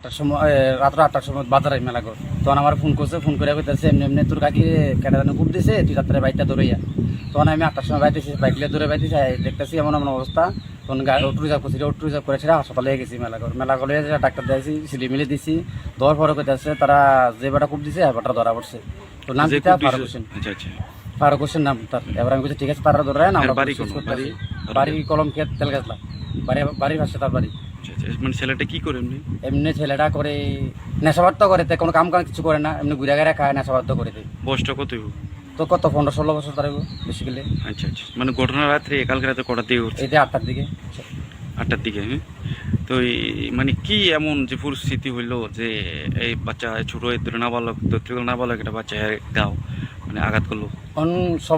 আটটার সময় রাত্র 8টার সময় বাজারে মেলা কর তখন আমার ফোন করছে, ফোন করে কইতেছে এমনি এমনি তোর কাকি কেটে কুপ দিছে, তুই রাত্রে বাইকটা দৌড়াইয়া। তখন আমি 8টার সময় বাইতেছি, বাইক লিয়ে দৌড়ে বাইতেছি, দেখতেছি এমন এমন অবস্থা। তখন অটো রিজার্ভ করছি, অটো রিজার্ভ করে সেটা হাসপাতালে গেছি। মেলা করে ডাক্তার দিয়েছি, সিলি মিলে দিছি। দেওয়ার পরে কইতেছে তারা যে বেটা কুপ দিছে বেটা ধরা পড়ছে। তো নাম দিতে ফারুক হোসেন। ফারুক হোসেন নাম তার। এবার আমি বলছি ঠিক আছে, তারা ধরে না, আমরা বাড়ি কলম খেত তেল গাছলা, বাড়ির পাশে তার বাড়ি। মানে ছেলেটা কি করে এমনি? এমনি ছেলেটা করে নেশাবাদ করে, কোনো কাম কিছু করে না, এমনি ঘুরে ঘুরে খায়, নেশাবাদ করে। বয়সটা কত? তো কত 15-16 বছর তার বেশি গেলে। আচ্ছা আচ্ছা, মানে ঘটনা রাত্রে কালকে রাতে কটার দিকে ঘটছে? এটা 8টার দিকে। 8টার দিকে, হ্যাঁ। তো মানে কি এমন যে পরিস্থিতি হইলো যে এই বাচ্চা ছোট নাবালক নাবালক একটা বাচ্চা গাও মানে আঘাত করলো? সব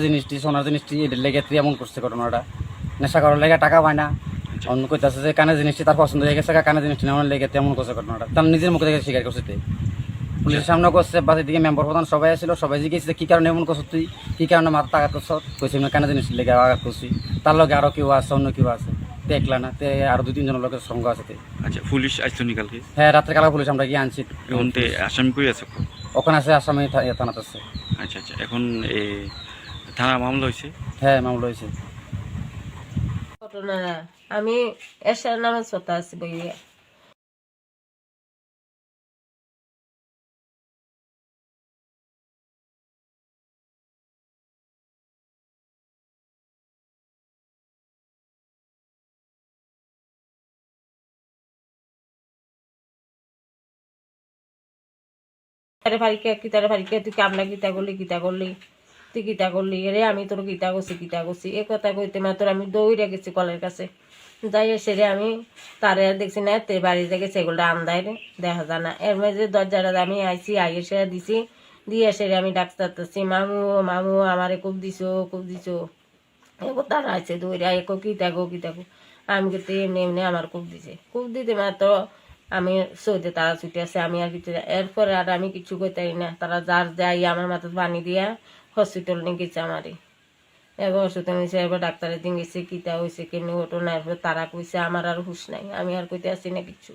জিনিসটি সোনার জিনিসটি এটার লেগে এমন করছে ঘটনাটা। নেশা করার লেগে টাকা পায় না, অন্য কইতাছে যে কানে জিনিসটি তার পছন্দ হয়ে গেছে, কানে জিনিসটি নেওয়ার লেগে তেমন করছে ঘটনাটা। তার নিজের মুখে থেকে স্বীকার করছে। পুলিশের সামনে করছে, বাসের দিকে মেম্বার প্রধান সবাই আসছিল, সবাই জিজ্ঞেস কি কারণে এমন করছো, তুই কি কারণে মাথা আঘাত করছ, কইছি না কানে জিনিস লেগে আঘাত করছি। তার লগে আরো কেউ আছে, অন্য কেউ আছে, দেখলা না, তে আরো 2-3 জনের লোকের সঙ্গ আছে। আচ্ছা, পুলিশ আসতো নি কালকে? হ্যাঁ, রাত্রে কালা পুলিশ আমরা গিয়ে আনছি। এখন আসামি কই আছে? ওখানে আছে, আসামি থানাতে আছে। আচ্ছা আচ্ছা, এখন থানা মামলা হয়েছে? হ্যাঁ, মামলা হয়েছে। ঘটনা আমি এসার নামাজ পড়তে আছি বইয়া, তুই কামলা গীতা করলি তুই গীতা করলি রে, আমি তোর গীতা করছি এ কথা কইতে মাত্র আমি দৌড়ে গেছি কলের কাছে। যাই এসে রে আমি তারে দেখছি না, তে বাড়ি থেকে সেগুলো আন্দায় রে দেখা যায় না। এর মাঝে দরজাটা আমি আইসি, এসে দিছি, দিয়ে এসে রে আমি ডাক্তারছি, মামু মামু আমারে খুব দিছো এগো তারা আছে দৌড়ে একো গীতা গো। আমি কিন্তু এমনি এমনি আমার খুব দিতে মাত্র আমি সৌদে তারা ছুটে আসে, আমি আর কিছু এরপরে আর আমি কিছু করতে না। তারা যার যাই আমার মাথায় পানি দিয়া হসপিটাল নিয়ে গেছে আমারই। এবার ওষুধ নিয়েছে, এবার ডাক্তারের দিন গেছে কিতা হয়েছে কেমনি ঘটনা। এরপর তারা কইছে আমার আর হুশ নাই, আমি আর কইতে আসি না কিছু।